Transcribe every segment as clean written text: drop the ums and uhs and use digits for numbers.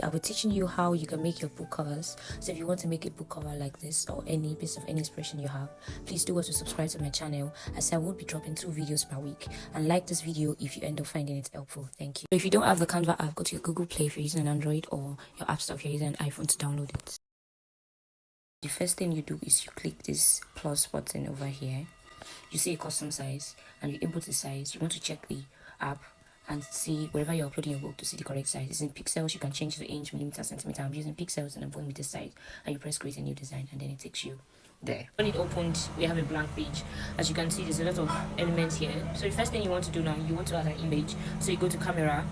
I'll be teaching you how you can make your book covers. So if you want to make a book cover like this, or any piece of any inspiration you have, please do also subscribe to my channel, as I will be dropping 2 videos per week. And like this video if you end up finding it helpful. Thank you. If you don't have the Canva app, go to your Google Play if you're using an Android, or your App Store if you're using an iPhone to download it. The first thing you do is you click this plus button over here. You see a custom size and you input the size. You want to check the app and see wherever you're uploading your work to see the correct size. It's in pixels. You can change to inch, millimeter, centimeter. I'm using pixels and I'm going with this size. And you press create a new design and then it takes you there. When it opened, we have a blank page. As you can see, there's a lot of elements here. So the first thing you want to do now, you want to add an image. So you go to camera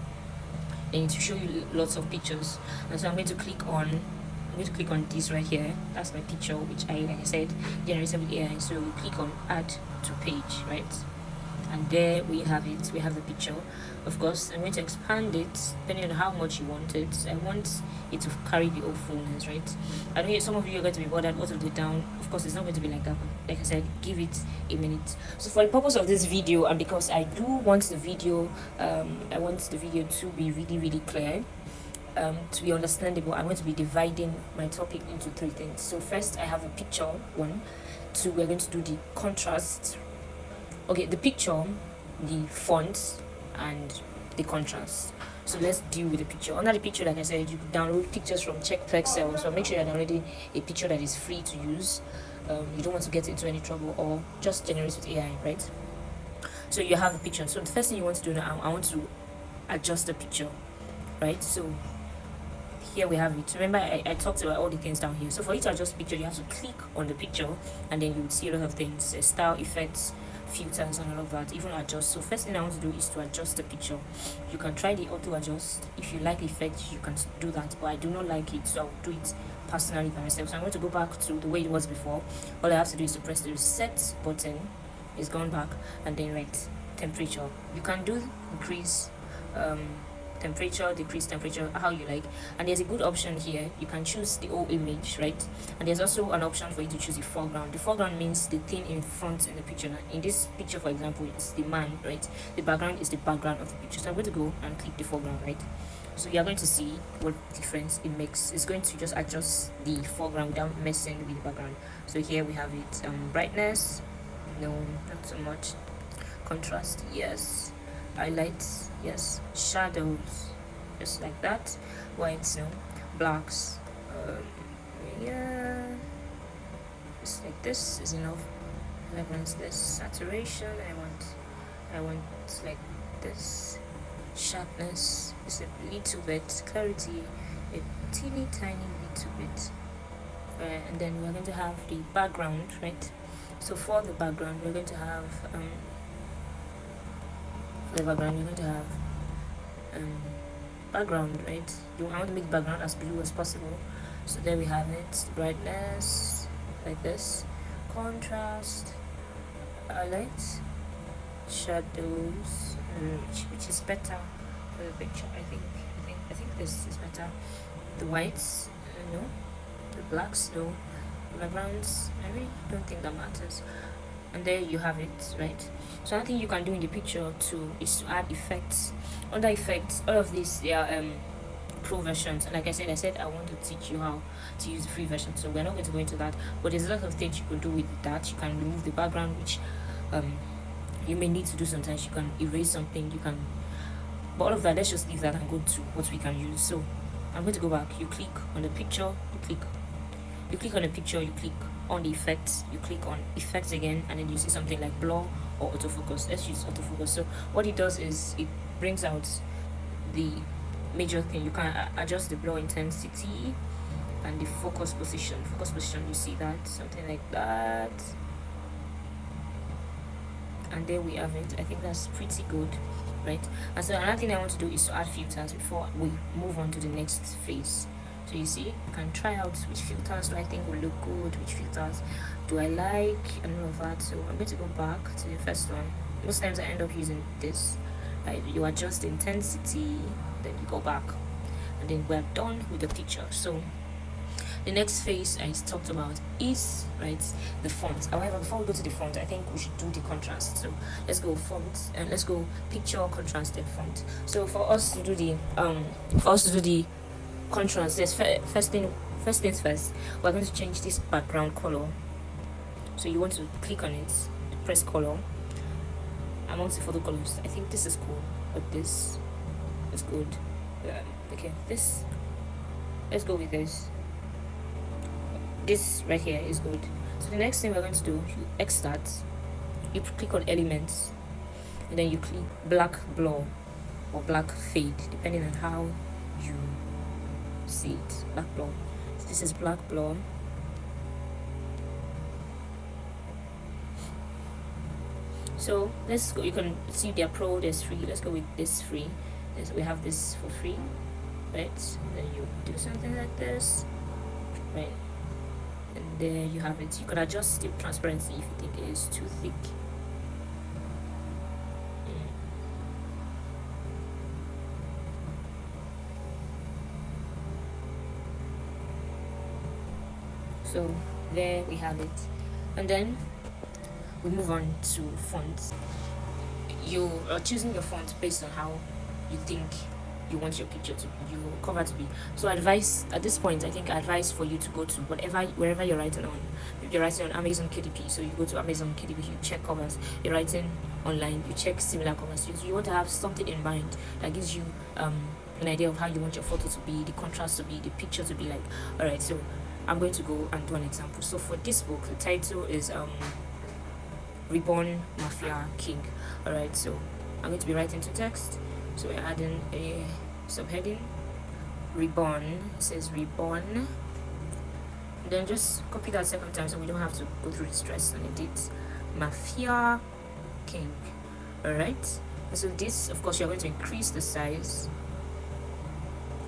and it will show you lots of pictures. And so I'm going to click on this right here. That's my picture, which like I said, generated with AI. So we click on add to page, right? And there we have it. We have the picture. Of course, I'm going to expand it depending on how much you want it. I want it to carry the whole fullness, right? I know some of you are going to be bothered what of the down. Of course, it's not going to be like that, but like I said, give it a minute. So for the purpose of this video, and because I do want the video, I want the video to be really clear, to be understandable. I'm going to be dividing my topic into 3 things. So first, I have a picture 1. 2, we're going to do the contrast. Okay, the picture, the font, and the contrast. So let's deal with the picture. Under the picture, like I said, you can download pictures from CheckPlexel. So make sure you're downloading a picture that is free to use. You don't want to get into any trouble, or just generate with AI, right? So you have the picture. So the first thing you want to do now, I want to adjust the picture, right? So here we have it. Remember, I talked about all the things down here. So for you to adjust the picture, you have to click on the picture, and then you would see a lot of things, style, effects, filters, and all of that. Even adjust. So first thing I want to do is to adjust the picture. You can try the auto adjust. If you like effects, you can do that, but I do not like it, so I'll do it personally by myself. So I'm going to go back to the way it was before. All I have to do is to press the reset button. It's gone back, and then write temperature. You can do increase temperature, decrease temperature, how you like. And there's a good option here. You can choose the whole image, right? And there's also an option for you to choose the foreground. The foreground means the thing in front in the picture. Now, in this picture, for example, it's the man, right? The background is the background of the picture. So I'm going to go and click the foreground, right? So you're going to see what difference it makes. It's going to just adjust the foreground without messing with the background. So here we have it. Brightness, no, not so much. Contrast, yes. Highlights, yes. Shadows, just like that. Whites, no. Blacks, yeah, just like this is enough. Vibrance, this. Saturation, I want like this. Sharpness is a little bit. Clarity, a teeny tiny little bit. And then we're going to have the background, right? So for the background, we're going to have background, right? I want to make the background as blue as possible. So there we have it. Brightness, like this. Contrast, highlights, shadows, which is better for the picture. I think this is better. The whites, no. The blacks, no. The backgrounds, I really don't think that matters. And there you have it, right? So another thing you can do in the picture too is to add effects. Under effects, all of these, they are pro versions. And like I said I want to teach you how to use the free version, so we're not going to go into that, but there's a lot of things you can do with that. You can remove the background, which you may need to do sometimes. You can erase something, you can, but all of that, let's just leave that and go to what we can use. So I'm going to go back. You click on the picture, you click on the picture, you click on the effects, you click on effects again, and then you see something like blur or autofocus. Let's use autofocus. So what it does is it brings out the major thing. You can adjust the blur intensity and the focus position. You see that, something like that, and there we have it. I think that's pretty good, right? And so another thing I want to do is to add filters before we move on to the next phase. So you see, you can try out which filters do I think will look good, which filters do I like, and all of that. So I'm going to go back to the first one. Most times I end up using this. Right? You adjust the intensity, then you go back, and then we're done with the picture. So the next phase I talked about is, right, the font. However, before we go to the font, I think we should do the contrast. So let's go font, and let's go picture, contrast, and font. So for us to do the contrast. There's first things first, we're going to change this background color. So you want to click on it, press color amongst the photo colors. I think this is cool, but this is good. Okay, this, let's go with this. This right here is good. So the next thing we're going to do, you extract, you click on elements, and then you click black blur or black fade, depending on how you see it. Black blur. So this is black blur. So let's go. You can see their pro, there's free. Let's go with this free. We have this for free, right? Then you do something like this, right? And there you have it. You can adjust the transparency if you think it is too thick. So there we have it. And then we move on to fonts. You are choosing your font based on how you think you want your picture to be, your cover to be. So advice at this point, I think advice for you to go to wherever you're writing on. If you're writing on Amazon KDP, so you go to Amazon KDP, you check covers. You're writing online, you check similar covers. You want to have something in mind that gives you an idea of how you want your photo to be, the contrast to be, the picture to be like. All right, so I'm going to go and do an example. So for this book, the title is Reborn Mafia King. All right, so I'm going to be writing to text. So we're adding a subheading, Reborn. It says Reborn. Then just copy that second time so we don't have to go through the stress and edit. Mafia King. Alright. And so this, of course, you're going to increase the size.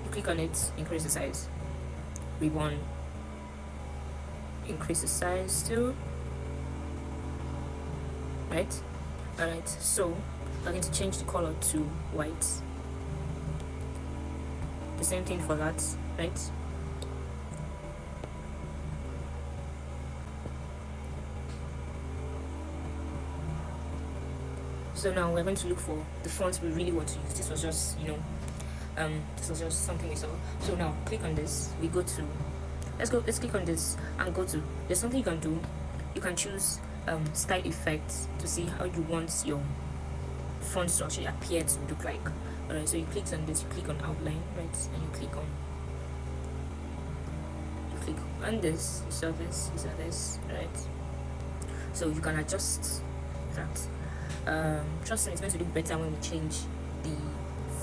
You click on it, increase the size. Reborn. Increase the size too. Right? Alright, so I'm going to change the color to white. The same thing for that, right? So now we're going to look for the font we really want to use. This was just, this was just something we saw. So now click on this. We go to, let's click on this and go to, there's something you can do. You can choose style effects to see how you want your font structure appear to look like. Alright, so you click on this, you click on outline, right, and you click on this, you saw this, right? So you can adjust that. Trust me, it's going to look better when we change the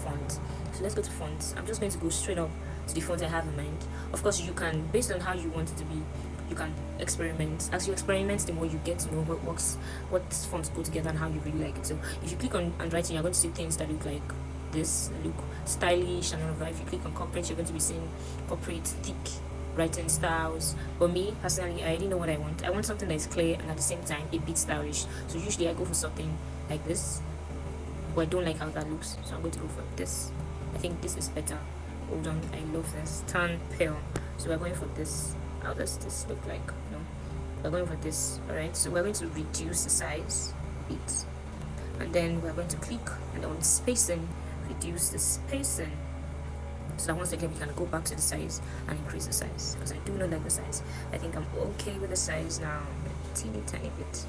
font. So let's go to fonts. I'm just going to go straight up to the font I have in mind. Of course, you can, based on how you want it to be, you can experiment. As you experiment, the more you get to know what works, what fonts go together, and how you really like it. So if you click on handwriting, you're going to see things that look like this, look stylish and all of that. If you click on corporate, you're going to be seeing corporate thick writing styles. But me personally, I already know what I want. I want something that is clear and at the same time a bit stylish. So usually I go for something like this, but I don't like how that looks, so I'm going to go for this. I think this is better. Hold on, I love this tan pale. So we're going for this. How does this look like? No, we're going for this. All right, so we're going to reduce the size a bit, and then we're going to click and on spacing, reduce the spacing. So once again we can go back to the size and increase the size, because I do not like the size. I think I'm okay with the size now, a teeny tiny bit.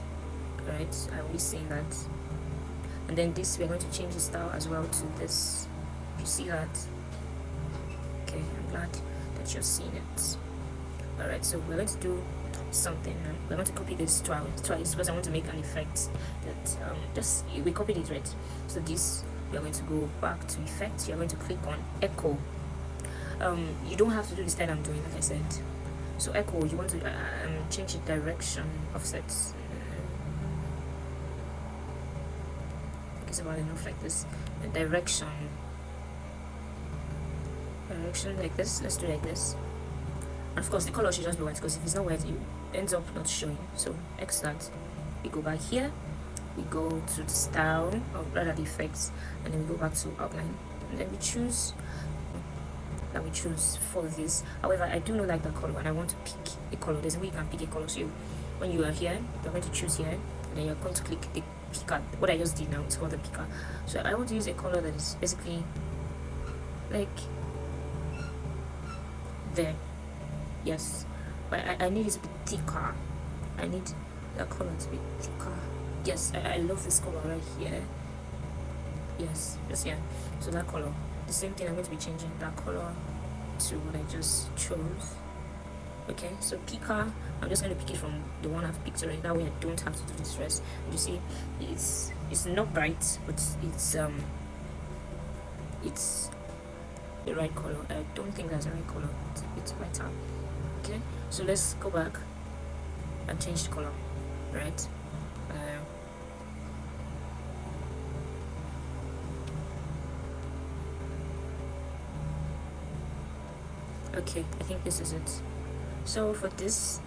All right, I will be saying that. And then this, we're going to change the style as well to this. You see that? Okay, I'm glad that you're seeing it. All right, so we're going to do something. We're going to copy this twice because I want to make an effect that we copied it, right? So this, we are going to go back to effects. You're going to click on echo. You don't have to do the style I'm doing, like I said. So echo, you want to change the direction offsets. It's about enough like this. The direction like this. Let's do like this. And of course the color should just be white, because if it's not white it ends up not showing. So X that. We go back here, we go to the style, or rather the effects, and then we go back to outline, and then we choose that we choose for this. However, I do not like that color and I want to pick a color. There's a way you can pick a color. So when you are here, you're going to choose here, and then you're going to click the picker. What I just did now is called the picker. So I want to use a color that is basically like there. Yes, but I need it to be thicker. I need that color to be thicker. Yes, I love this color right here. Yes, just here. So that color, the same thing, I'm going to be changing that color to what I just chose. Okay, so picker, I'm just going to pick it from the one I've picked already. That way I don't have to do this rest. You see, it's not bright, but it's the right color. I don't think that's the right color. It's brighter. Okay, so let's go back and change the color, right? Okay, I think this is it. So for this,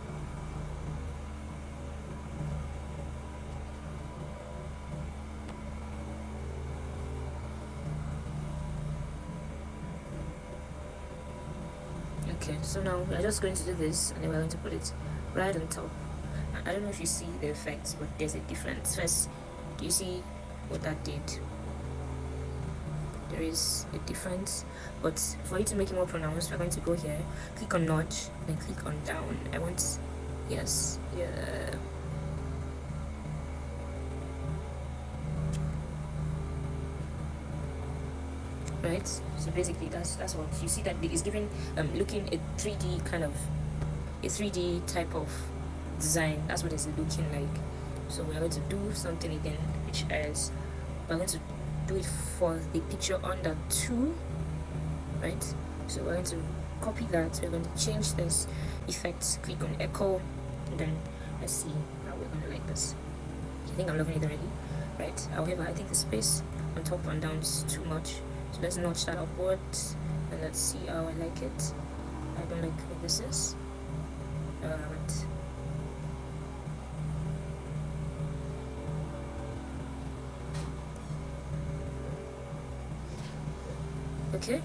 okay, so now we're just going to do this, and then we're going to put it right on top. I don't know if you see the effects, but there's a difference. First, do you see what that did? There is a difference, but for you to make it more pronounced, we're going to go here, click on notch, then click on down. I want, yes, yeah. Right, so basically that's what you see. That is giving looking a 3D kind of a 3D type of design. That's what it's looking like. So we're going to do something again, which is we're going to do it for the picture under 2, right? So we're going to copy that. We're going to change this effect, click on echo, and then let's see how we're going to like this. I think I'm loving it already, right? However, I think the space on top and down is too much, so let's notch that upwards and let's see how I like it. I don't like what this is, but okay,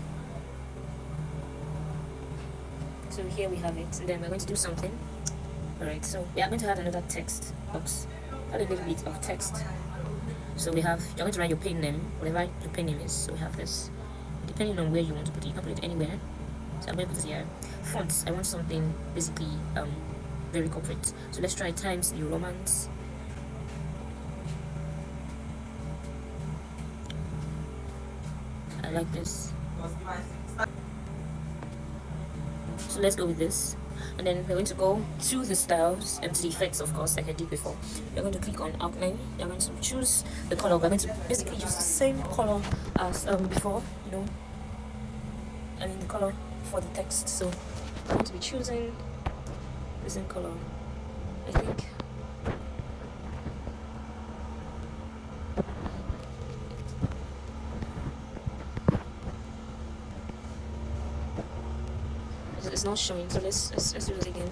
so here we have it, and then we're going to do something. Alright, so we are going to add another text box, add a little bit of text. So we have, you're going to write your pen name, whatever your pen name is. So we have this, depending on where you want to put it, you can put it anywhere. So I'm going to put it here. Fonts, I want something basically very corporate. So let's try Times New Romance. I like this. So let's go with this, and then we're going to go to the styles and to the effects, of course, like I did before. We're going to click on outline. We're going to choose the color. We're going to basically use the same color as before, you know, I mean the color for the text. So I'm going to be choosing the same color, I think. It's not showing, so let's do it again.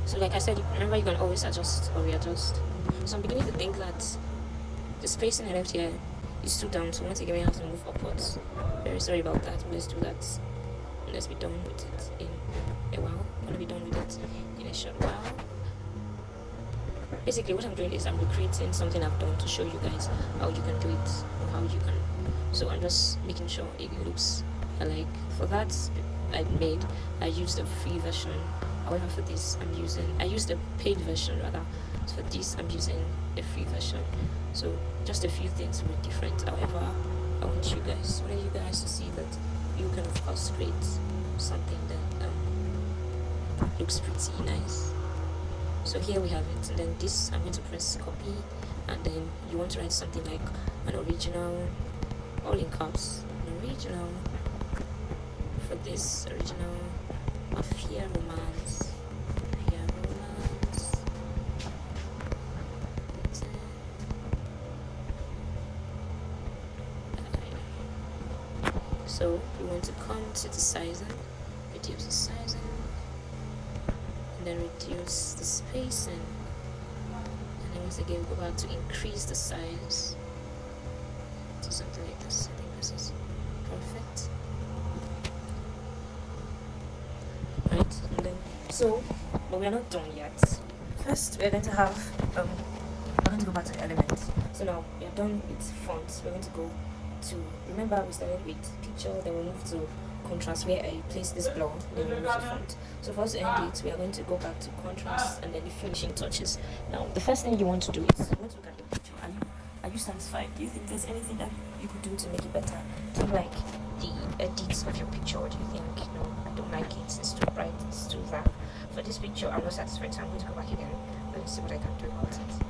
So like I said, remember you can always adjust or readjust. So I'm beginning to think that the spacing I left here is too down, so once again we have to move upwards. Very sorry about that, but let's do that. Let's be done with it in a while. I'm gonna be done with it in a short while. Basically what I'm doing is I'm recreating something I've done to show you guys how you can do it, or how you can. So I'm just making sure it looks alike. For that I used the free version. However, for this I used the paid version rather. So for this I'm using the free version. So just a few things were different. However, I want you guys to see that you can of course create something that looks pretty nice. So here we have it, and then this I'm going to press copy, and then you want to write something like an original, all in caps, an original. For this original, Mafia Romance, So we want to come to the sizing, reduce the sizing, and then reduce the spacing, and then once again go back to increase the size to something like this. I think this is perfect. Right, and then but we are not done yet. First we are going to have we're going to go back to the elements. So now we are done with fonts. We're going to go to, remember we started with picture, then we moved to contrast where I place this blur, then we move to font. So for us to end it, we are going to go back to contrast and then the finishing touches. Now the first thing you want to do is you want to look at your picture. Are you satisfied? Do you think there's anything that you could do to make it better? Do you like the edits of your picture, or do you think, no, I don't like it, it's too bright, it's too dark? For this picture, I'm not satisfied, so I'm going to go back again and see what I can do about it.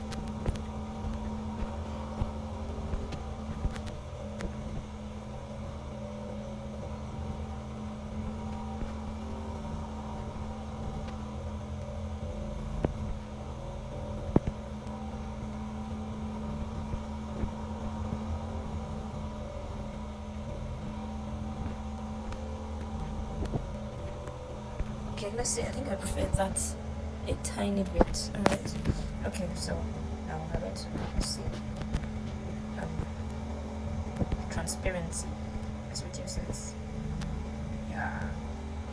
Okay, let's see. I think I prefer that a tiny bit. Alright. Okay, so now we're going to see transparency. Let's reduce it. Yeah,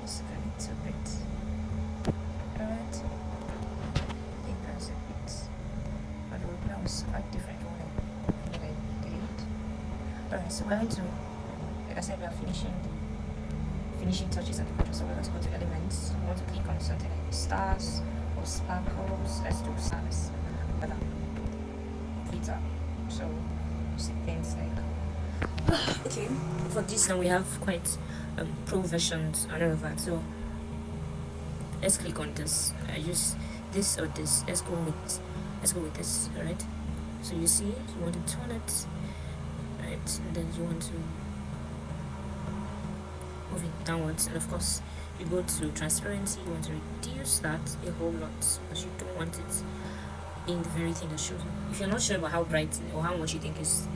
just a little bit. Alright. I think that's a bit. But that was quite different when I did it. Alright, so we're going to, like I said, we are finishing touches at the bottom, so we're going to go to elements. We want to click on something like stars or sparkles. Let's do stars. Glitter. So you see things like okay. For this now we have quite pro versions and all of that. So let's click on this. I use this or this. Let's go with this. Alright. So you see you want to turn it, right, and then you want to move it downwards, and of course you go to transparency. You want to reduce that a whole lot because you don't want it being the very thing that shows. If you're not sure about how bright or how much you think is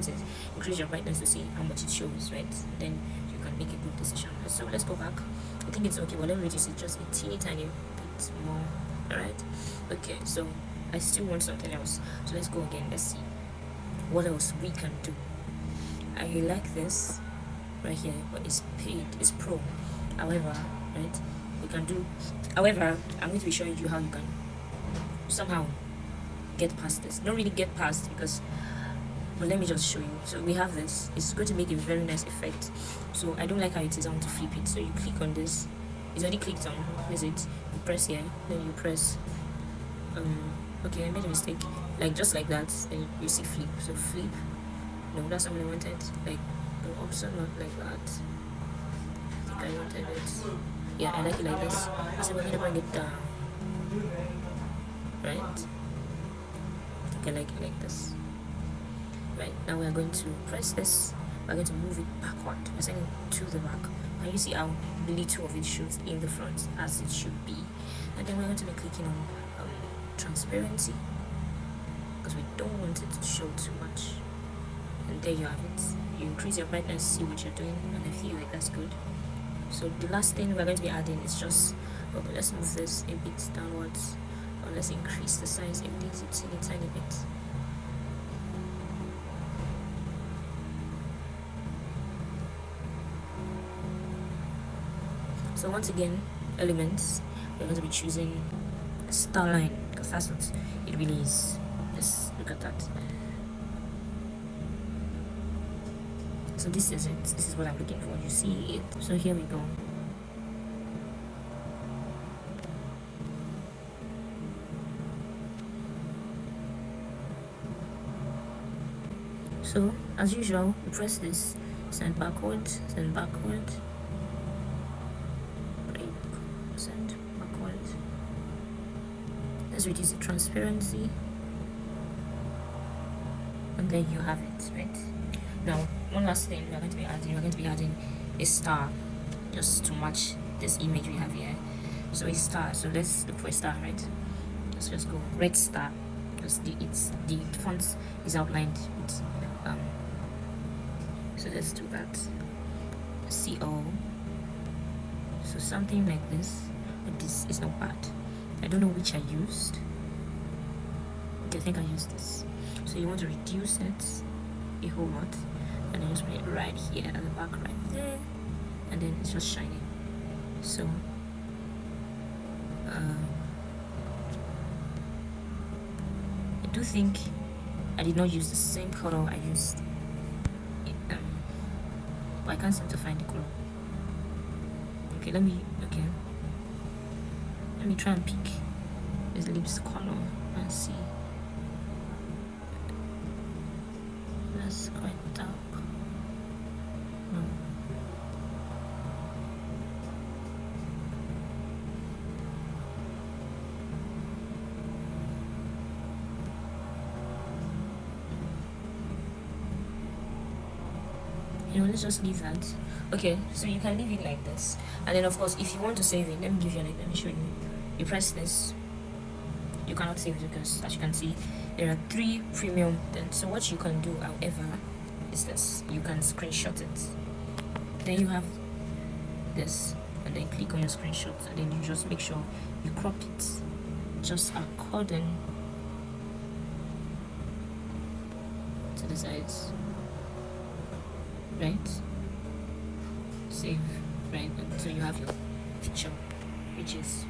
increase your brightness to see how much it shows, right? Then you can make a good decision. So let's go back. I think it's okay, but let me reduce it just a teeny tiny bit more. Alright, okay, so I still want something else, so let's go again. Let's see what else we can do. I like this right here, but it's paid, it's pro. However, right, we can do, however, I'm going to be showing you how you can somehow get past this. Not really get past, because, but let me just show you. So we have this. It's going to make a very nice effect. So I don't like how it is. I want to flip it. So you click on this. It's already clicked on. Is it? You press here, then you press okay, I made a mistake. Like just like that, then you see flip. So flip. No, that's not what I wanted. Like, but also not like that. I think I wanted it. Yeah, I like it like this. So we're gonna bring it down. Right? I think I like it like this. Right, now we are going to press this. We're going to move it backward. We're sending it to the back. And you see how little of it shows in the front, as it should be. And then we're going to be clicking on transparency, because we don't want it to show too much. And there you have it. You increase your brightness, see what you're doing, and I feel like that's good. So the last thing we're going to be adding is just, okay, let's move this a bit downwards, or let's increase the size a tiny bit. So once again, elements, we're going to be choosing star line, because that's what it really is. Just look at that. So this is it. This is what I'm looking for. You see it. So here we go. So as usual, we press this, send backward, send backward. Send backward. Let's reduce the transparency, and then you have it, right? Now, one last thing we're going to be adding a star, just to match this image we have here. So a star. So let's look for a star, right? Let's just go red star, because the font is outlined with so let's do that. CO. So something like this, but this is not bad. I don't know which I used. Okay, I think I used this. So you want to reduce it a whole lot, and then just put it right here at the back, right there, and then it's just shining. So I do think I did not use the same color I used. But I can't seem to find the color. Okay, let me try and pick his lips color and see. That's quite dark. No. Let's just leave that. Okay, so you can leave it like this, and then of course if you want to save it, let me show you. You press this. You cannot save it because, as you can see, there are 3 premium things. So what you can do, however, is this. You can screenshot it. Then you have this, and then click on your screenshot, and then you just make sure you crop it just according to the size. Right? Save, right? And so you have your picture, which is,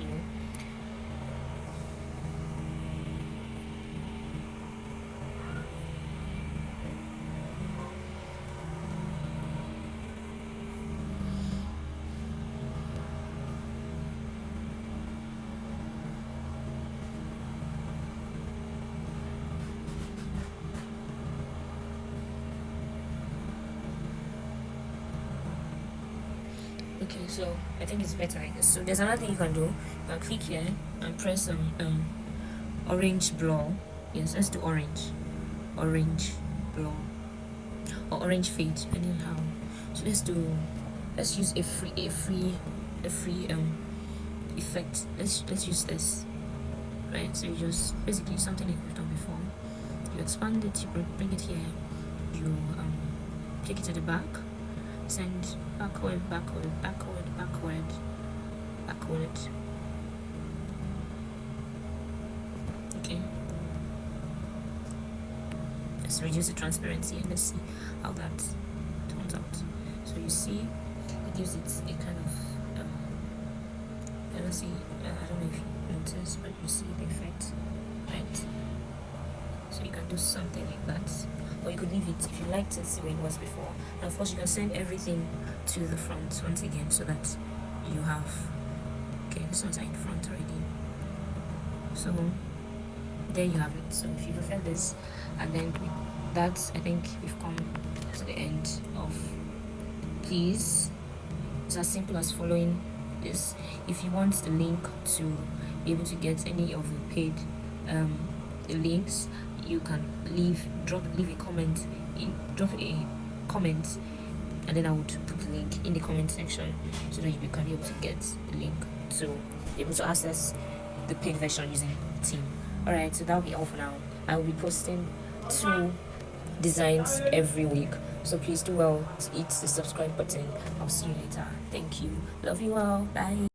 okay, so I think it's better like this. So there's another thing you can do. You can click here and press orange blur. Yes, let's do orange blur or orange fade, depending on how. So let's use a free effect. Let's use this, right? So you just basically something like we've done before. You expand it, you bring it here, you take it to the back, send backward. Okay, let's reduce the transparency and let's see how that turns out. So you see, it gives it a kind of I don't know if you notice, but you see the effect, right? So you can do something like that, or you could leave it if you liked it the way it was before. And of course you can send everything to the front once again, so that you have, okay, this one's in front already. So there you have it. So if you prefer this, and then with that, I think we've come to the end of please. It's as simple as following this. If you want the link to be able to get any of the paid links, you can leave a comment and then I would put the link in the comment section so that you can be able to get the link to be able to access the paid version using Team. Alright, so that'll be all for now. I will be posting 2 designs every week, so please do well to hit the subscribe button. I'll see you later. Thank you. Love you all. Bye.